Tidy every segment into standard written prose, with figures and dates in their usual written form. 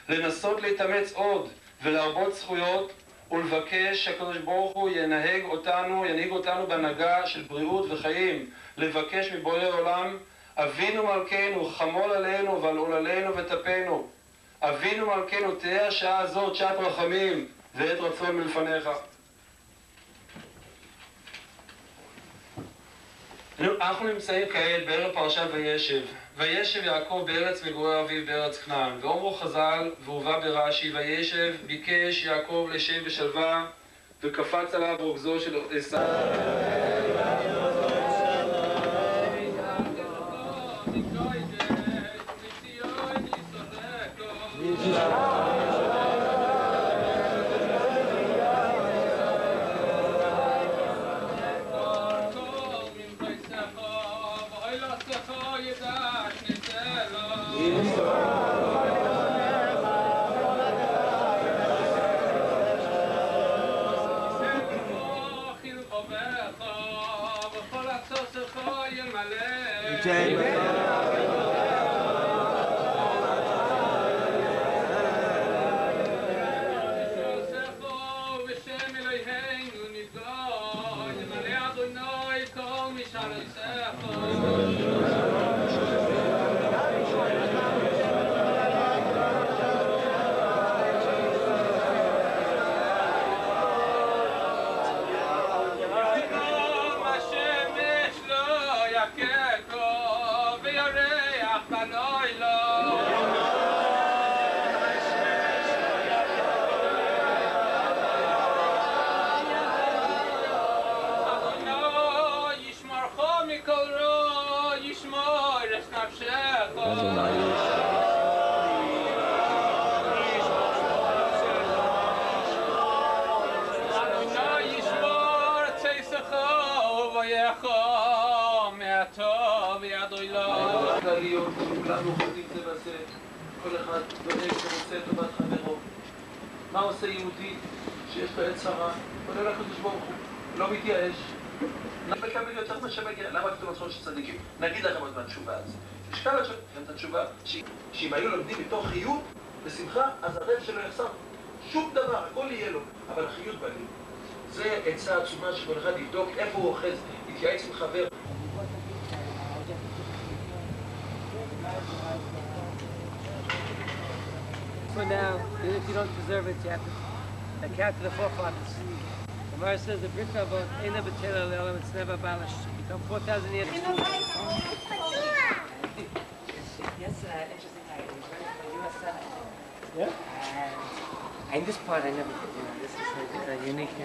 לנסות להתאמץ עוד ולהרבות זכויות ולבקש שהקדוש ברוך הוא ינהיג אותנו בהנהגה של בריאות וחיים, לבקש מבורא עולם, אבינו מלכנו, חמול עלינו ועל עוללינו וטפנו. אבינו מלכנו, תהיה השעה הזאת שעת רחמים ועת רצון מלפניך. אנחנו נמצאים כעת בערב פרשת וישב. וישב יעקב בארץ מגורי אביו בארץ כנען. ואומרו חז"ל, והובא ברש"י, וישב ביקש יעקב לשב בשלווה, וקפץ עליו רוגזו של עשיו. כולנו חוטאים זה בזה, כל אחד דואג ורוצה טובת חברו. מה עושה יהודי שיש לו עת צרה? עולה לקדוש ברוך הוא, לא מתייאש. מקבל יותר מה שמגיע. למה אתם עושים שצדיקים? נגיד לכם עוד מהתשובה הזאת. משקל את התשובה שאם היו לומדים מתוך חיות ושמחה, אז הלב שלו יחסר שום דבר, הכל יהיה לו, אבל החיות בלב. זה עצה עצומה שכל אחד יבדוק איפה הוא אוחז, יתייעץ עם חבר. For now, even if you don't deserve it, you have to count to the forefathers. The Gemara says the Brit Avot Eina B'Tela Le'olam, it's never abolished. You come 4,000 years. Yes, interesting night. It was running for the US Senate. Yeah? And this part I never did. This is a unique.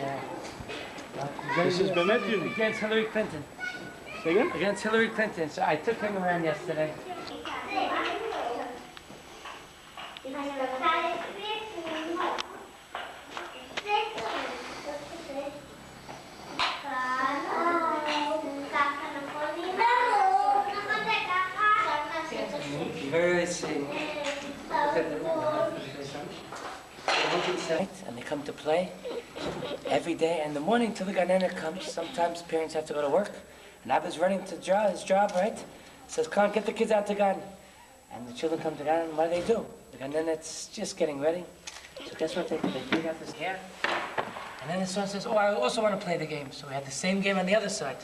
This is Bemet unique. Against Hillary Clinton. Say again? Against Hillary Clinton. So I took him around yesterday. Very sing. And they come to play every day. In the morning till the ganena comes, sometimes parents have to go to work. And Abba's running to his job, right? Says, can't get the kids out to Gan. And the children come to Gan, and what do? The ganenet's just getting ready. So guess what they do? They dig out this hair. And then the son says, oh, I also want to play the game. So we have the same game on the other side.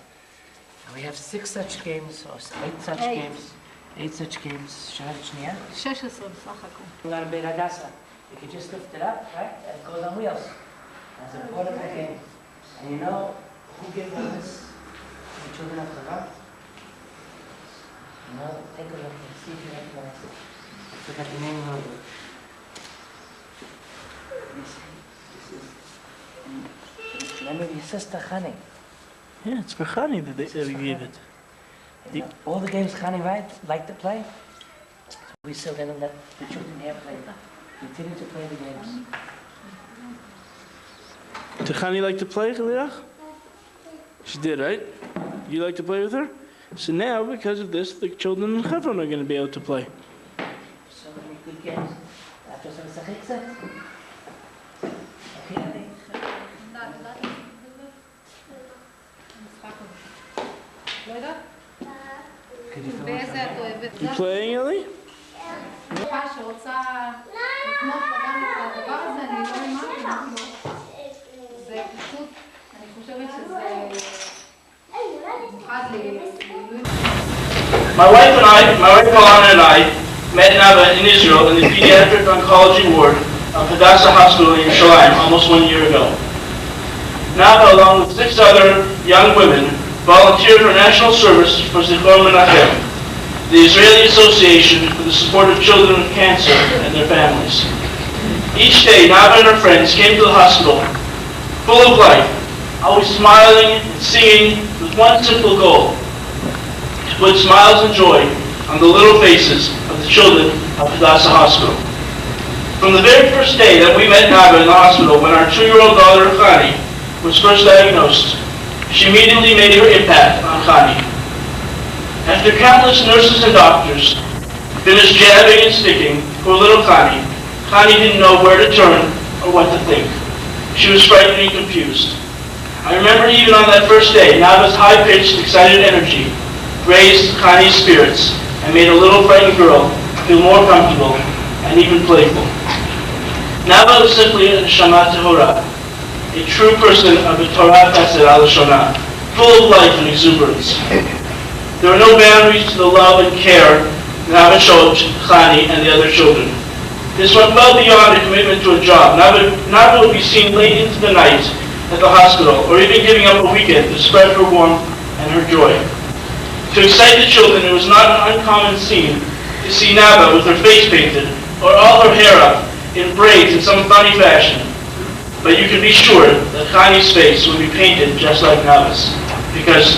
And we have 6 such games, or 8 such games. 8 such games. Shania. 16 בסך הכל. We got a big Hadassah. You can just lift it up, right? And it goes on wheels. That's a part of the game. And you know who gave us this? The children of the rock. You know, take a look and see if you recognize it. I forgot the name of it. This is. Remember your sister Chani? Yeah, it's for Chani that we gave it. All the games Chani like to play, so we still gonna let the children here play. Continue to play the games. Did Chani like to play, Chaliach? She did, right? You like to play with her? So now, because of this, the children in Hebron are going to be able to play. So many good games. After some sachiksa. Okay, You playing, Ellie? שרוצה לקנות My wife Alana and I met Nava in Israel in the pediatric oncology ward of Hadassah Hospital in Yerushalayim almost 1 year ago. Nava, along with 6 other young women, volunteered for national service for Zichron Menachem, the Israeli Association for the Support of Children with Cancer and their families. Each day, Nava and her friends came to the hospital full of life, always smiling and singing with one simple goal: to put smiles and joy on the little faces of the children of Hadassah Hospital. From the very first day that we met Nava in the hospital, when our 2-year-old daughter, Chani, was first diagnosed, she immediately made her impact on Chani. After countless nurses and doctors finished jabbing and sticking poor little Chani, Chani didn't know where to turn or what to think. She was frightened and confused. I remember even on that first day, Nava's high-pitched, excited energy raised Chani's spirits and made a little frightened girl feel more comfortable and even playful. Nava was simply a neshama tehora, a true person of the Torah Chesed al-Shonah, full of life and exuberance. There were no boundaries to the love and care Nava showed Chani and the other children. This went well beyond a commitment to a job. Nava would be seen late into the night at the hospital, or even giving up a weekend to spread her warmth and her joy. To excite the children, it was not an uncommon scene to see Nava with her face painted, or all her hair up in braids in some funny fashion. But you can be sure that Chani's face would be painted just like Nava's, because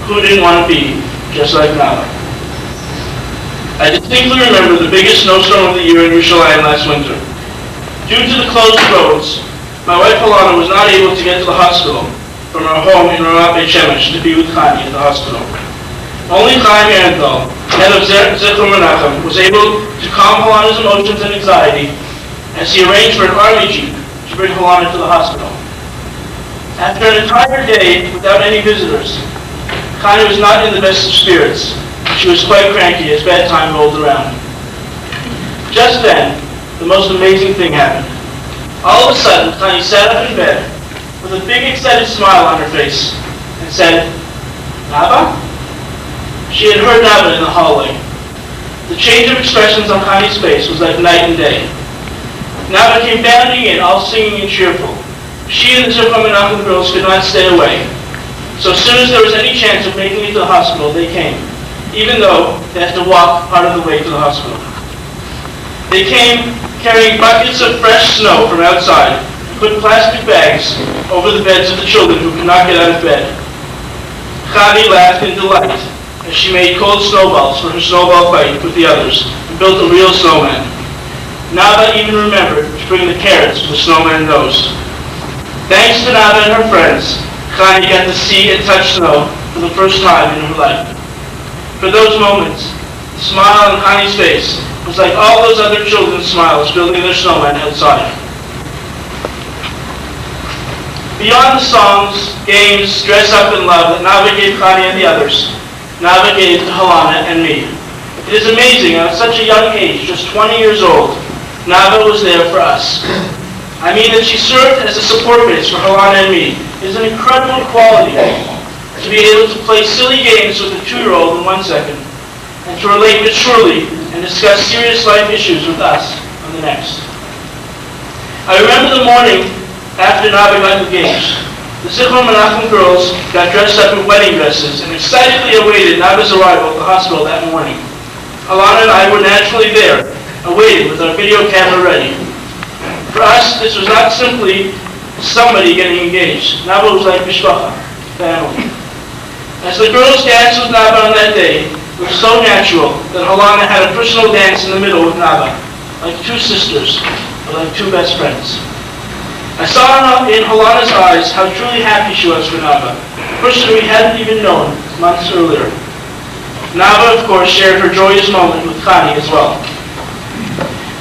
who didn't want to be just like Nava? I distinctly remember the biggest snowstorm of the year in Yerushalayim last winter. Due to the closed roads, my wife Alana was not able to get to the hospital from her home in Ramat Beit Shemesh to be with Chani at the hospital. Only Chaim Erenthal, head of Zichron Menachem, was able to calm Alana's emotions and anxiety as he arranged for an army jeep to bring Alana to the hospital. After an entire day without any visitors, Chani was not in the best of spirits. She was quite cranky as bedtime rolled around. Just then, the most amazing thing happened. All of a sudden, Chani sat up in bed with a big excited smile on her face and said, "Nava?" She had heard Nava in the hallway. The change of expressions on Chani's face was like night and day. Nava came bounding in, all singing and cheerful. She and the Zichron Menachem girls could not stay away. So as soon as there was any chance of making it to the hospital, they came, even though they had to walk part of the way to the hospital. They came carrying buckets of fresh snow from outside and put plastic bags over the beds of the children who could not get out of bed. Chani laughed in delight as she made cold snowballs for her snowball fight with the others and built a real snowman. Nava even remembered to bring the carrots for the snowman nose. Thanks to Nava and her friends, Chani got to see and touch snow for the first time in her life. For those moments, the smile on Chani's face was like all those other children's smiles building their snowman outside. Beyond the songs, games, dress up and love that Nava gave Chani and the others, Nava gave to Alana and me. It is amazing at such a young age, just 20 years old, Nava was there for us. I mean that she served as a support base for Alana and me. It is an incredible quality to be able to play silly games with a 2-year-old in 1 second, and to relate maturely and discuss serious life issues with us on the next. I remember the morning after Nava got engaged. The Zichron Menachem girls got dressed up in wedding dresses and excitedly awaited Nava's arrival at the hospital that morning. Alana and I were naturally there, awaiting with our video camera ready. For us, this was not simply somebody getting engaged. Nava was like mishpacha, family. As the girls danced with Nava on that day, it was so natural that Alana had a personal dance in the middle with Nava, like 2 sisters, or like 2 best friends. I saw in Alana's eyes how truly happy she was for Nava, a person we hadn't even known months earlier. Nava, of course, shared her joyous moment with Chani as well.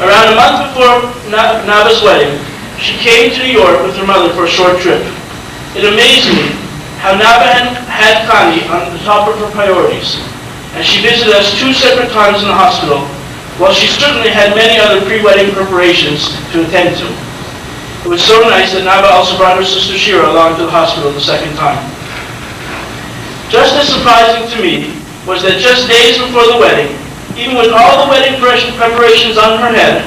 Around a month before Nava's wedding, she came to New York with her mother for a short trip. It amazed me how Nava had Chani on the top of her priorities, and she visited us 2 separate times in the hospital, while she certainly had many other pre-wedding preparations to attend to. It was so nice that Nava also brought her sister Shira along to the hospital the second time. Just as surprising to me was that just days before the wedding, even with all the wedding preparations on her head,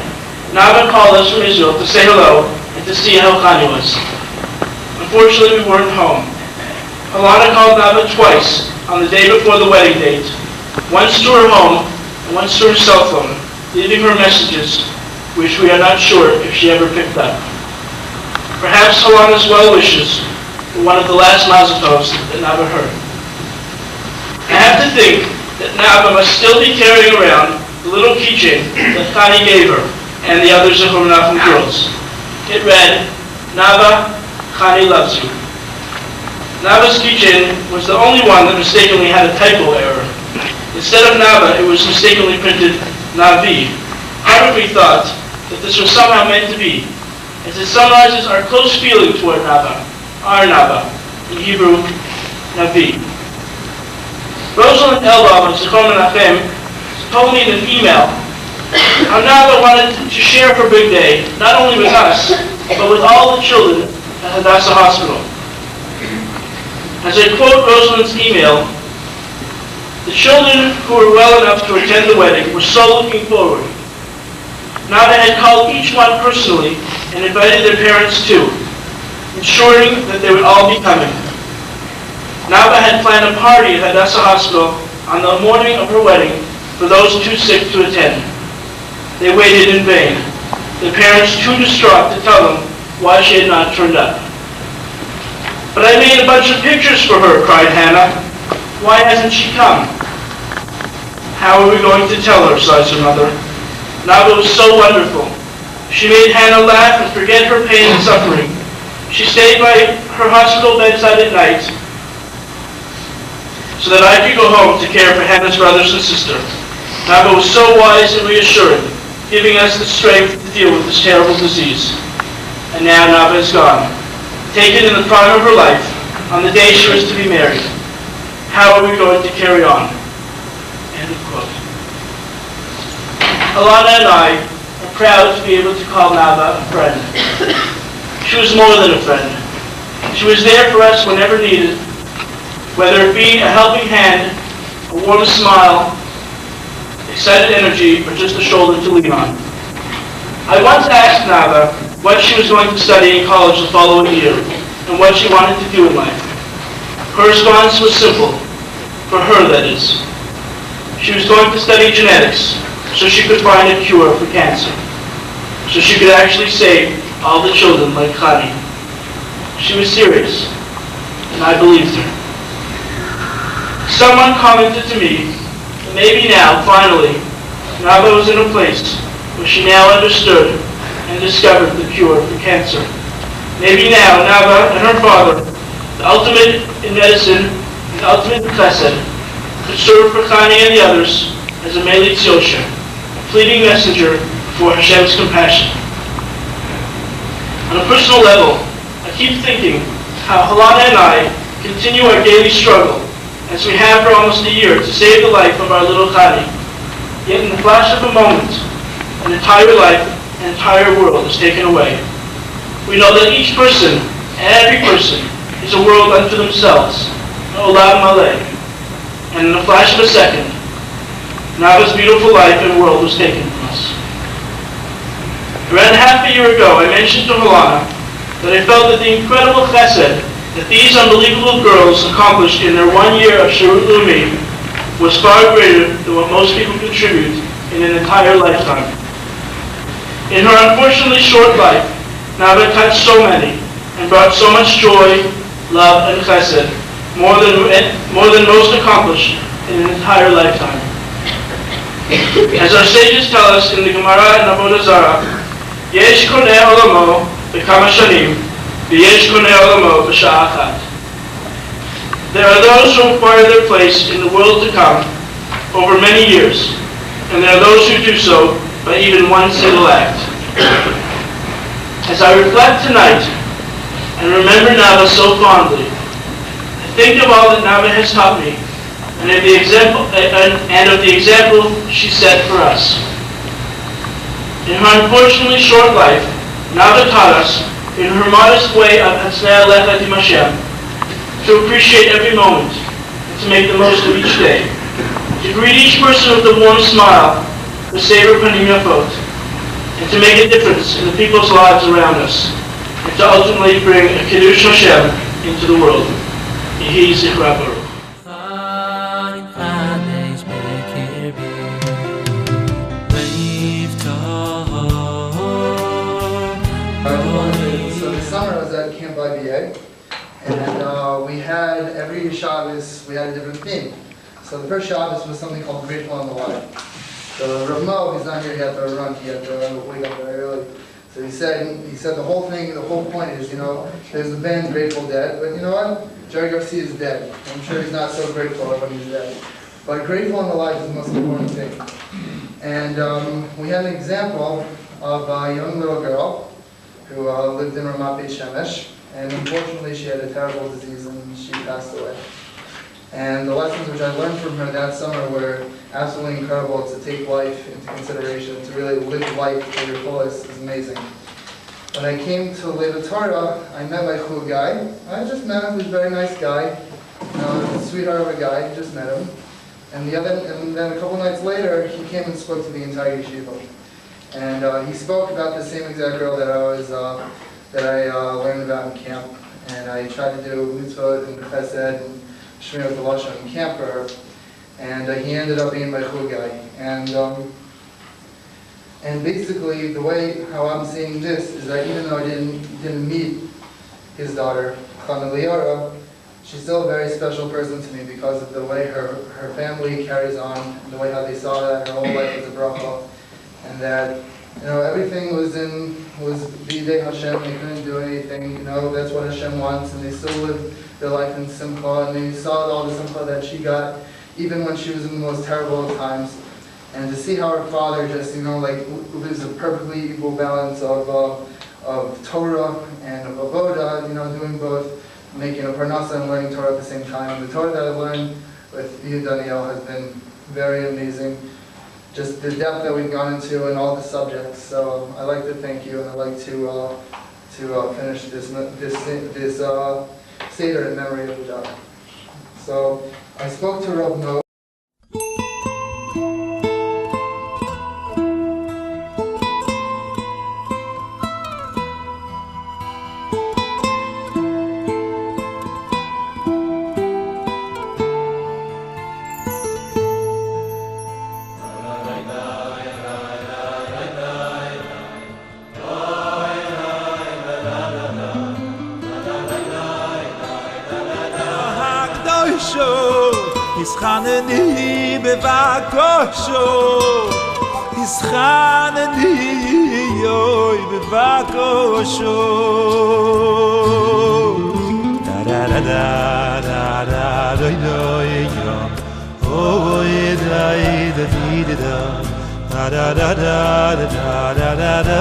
Nava called us from Israel to say hello and to see how Chani was. Unfortunately, we weren't home. Alana called Nava twice on the day before the wedding date, once to her home and once to her cell phone, leaving her messages, which we are not sure if she ever picked up. Perhaps Alana's well wishes were one of the last mazel tovs that Nava heard. I have to think that Nava must still be carrying around the little keychain that Chani gave her and the other Zichron Menachem girls. It read, Nava, Chani loves you. Nava's keychain was the only one that mistakenly had a typo error. Instead of Nava, it was mistakenly printed Navi. Part of me thought that this was somehow meant to be, as it summarizes our close feeling toward Nava, our Nava, in Hebrew, Navi. Rosalind Elbaum of Zichron Menachem told me in an email how Nava wanted to share her big day, not only with us, but with all the children at Hadassah Hospital. As I quote Rosalind's email, the children who were well enough to attend the wedding were so looking forward. Nava had called each one personally and invited their parents too, ensuring that they would all be coming. Nava had planned a party at Hadassah Hospital on the morning of her wedding for those too sick to attend. They waited in vain, the parents too distraught to tell them why she had not turned up. But I made a bunch of pictures for her, cried Hannah. Why hasn't she come? How are we going to tell her, sighs her mother. Nava was so wonderful. She made Hannah laugh and forget her pain and suffering. She stayed by her hospital bedside at night so that I could go home to care for Hannah's brothers and sister. Nava was so wise and reassuring, giving us the strength to deal with this terrible disease. And now Nava is gone, taken in the prime of her life, on the day she was to be married. How are we going to carry on? End of quote. Alana and I are proud to be able to call Nava a friend. She was more than a friend. She was there for us whenever needed, whether it be a helping hand, a warm smile, excited energy, or just a shoulder to lean on. I once asked Nava what she was going to study in college the following year, and what she wanted to do in life. Her response was simple, for her that is. She was going to study genetics, so she could find a cure for cancer, so she could actually save all the children like Chani. She was serious, and I believed her. Someone commented to me that maybe now, finally, Nava was in a place where she now understood and discovered the cure for cancer. Maybe now, Nava and her father, the ultimate in medicine and the ultimate in chesed, could serve for Chani and the others as a melitz yosher, a fleeting messenger for Hashem's compassion. On a personal level, I keep thinking how Alana and I continue our daily struggle, as we have for almost a year, to save the life of our little Chani. Yet in the flash of a moment, an entire life, an entire world is taken away. We know that each person, every person, is a world unto themselves, an olam maleh. And in the flash of a second, Nava's beautiful life and world was taken from us. Around half a year ago, I mentioned to Alana that I felt that the incredible chesed that these unbelievable girls accomplished in their 1 year of Shirut Leumi was far greater than what most people contribute in an entire lifetime. In her unfortunately short life, Nava touched so many and brought so much joy, love, and chesed, more than most accomplished in an entire lifetime. As our sages tell us in the Gemara and Avodah Zarah, Yesh koneh olamo b'kama shanim, v'yesh koneh olamo b'sha'a achat. There are those who acquire their place in the world to come over many years, and there are those who do so by even one single act. As I reflect tonight and remember Nava so fondly, I think of all that Nava has taught me and of the example she set for us. In her unfortunately short life, Nava taught us, in her modest way of Hatzneah Lechat Im Hashem, to appreciate every moment and to make the most of each day. to greet each person with a warm smile, the Sefer Panim Yafot, and to make a difference in the people's lives around us, and to ultimately bring a Kiddush Hashem into the world. Yehi Zichra Baruch. So this summer I was at Camp IBA, and we had every Shabbos we had a different theme. So the first Shabbos was something called Grateful on the Line. So Rav Mo, he's not here, he had to run, he had to wake up very early. So he said the whole thing, the whole point is, there's the band Grateful Dead, but you know what? Jerry Garcia is dead. I'm sure he's not so grateful when he's dead. But grateful in the life is the most important thing. And we had an example of a young little girl who lived in Ramat Beit Shemesh, and unfortunately she had a terrible disease and she passed away. And the lessons which I learned from her that summer were absolutely incredible. To take life into consideration, to really live life to your fullest is amazing. When I came to Levaia Torah, I met my chug guy. I just met him, he was a very nice guy, a sweetheart of a guy, just met him. And then a couple nights later, he came and spoke to the entire yeshiva. And he spoke about the same exact girl that I learned about in camp. And I tried to do mitzvot and chesed and shmir v'lashon in camp for her. And he ended up being my chug guy. And basically, the way how I'm seeing this is that even though I didn't meet his daughter, Chana Liara, she's still a very special person to me because of the way her family carries on, and the way how they saw that her whole life was a bracha, and that everything was b'yedei Hashem. They couldn't do anything. That's what Hashem wants, and they still lived their life in simcha, and they saw all the simcha that she got, even when she was in the most terrible of times. And to see how her father just lives a perfectly equal balance of Torah and of avoda, doing both, making a parnasa and learning Torah at the same time. And the Torah that I learned with Daniel has been very amazing. Just the depth that we've gone into and all the subjects. So I'd like to thank you, and I'd like to finish this Seder in memory of the daughter. So I spoke to Rav Mo. Ischaneni bevakosho, Ischaneni yoy bevakosho. Da da da da da da da yo, oh da da da da da da da da da da da da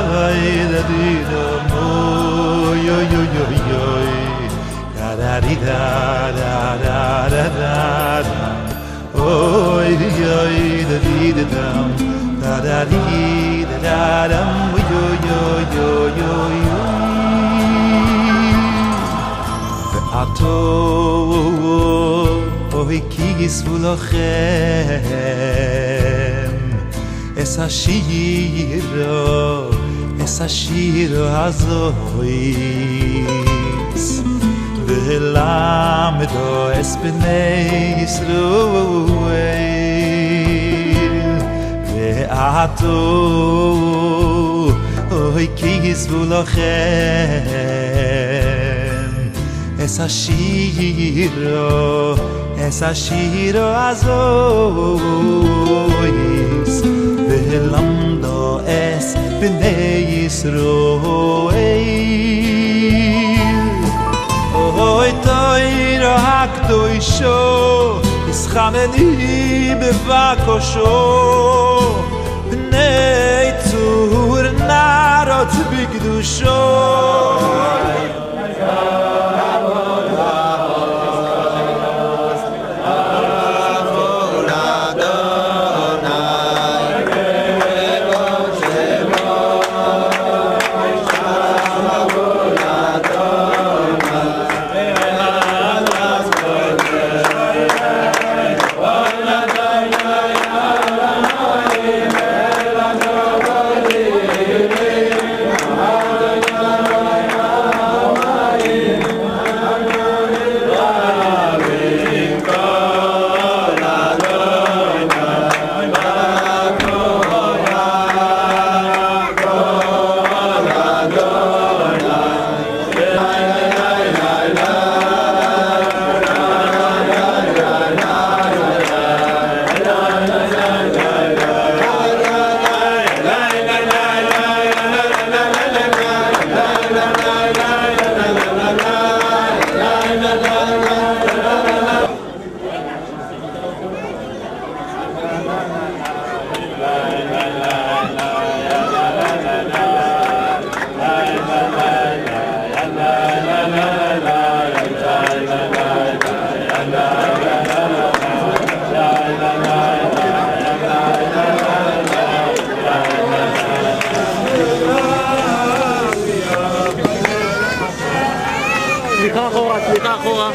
oh yo yo yo yo. Da da da da da da da. Oh, yo da di da dum, da da di da da dum, yo yo yo yo yo. Ve'ato, oh ikis vulochem, es hashiro hazois. Ve'lamdo es b'nei Yisroel Ve'ato ohi ki yisvu lochem Es hashiro azois Ve'lamdo es b'nei Yisroel Oy toiro hakdoisho Ischaneni bevakosho Bnei tzur narot bigdusho אחורה, סליחה אחורה.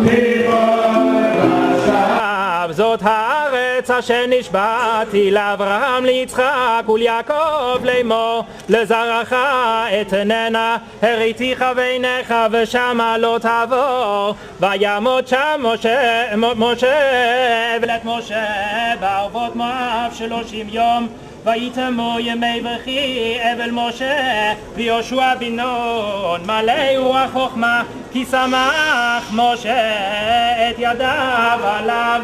People הארץ אשר נשבעתי לאברהם ליצחק וליעקב לאמור לזרעך אתננה הריתיך בעיניך ושמה לא תעבור ויעמוד שם משה אבל את משה בערבות מואב 30 יום ויתמו ימי בכי אבל משה ויהושע בן נון מלא רוח חוכמה כי שמח משה את ידיו עליו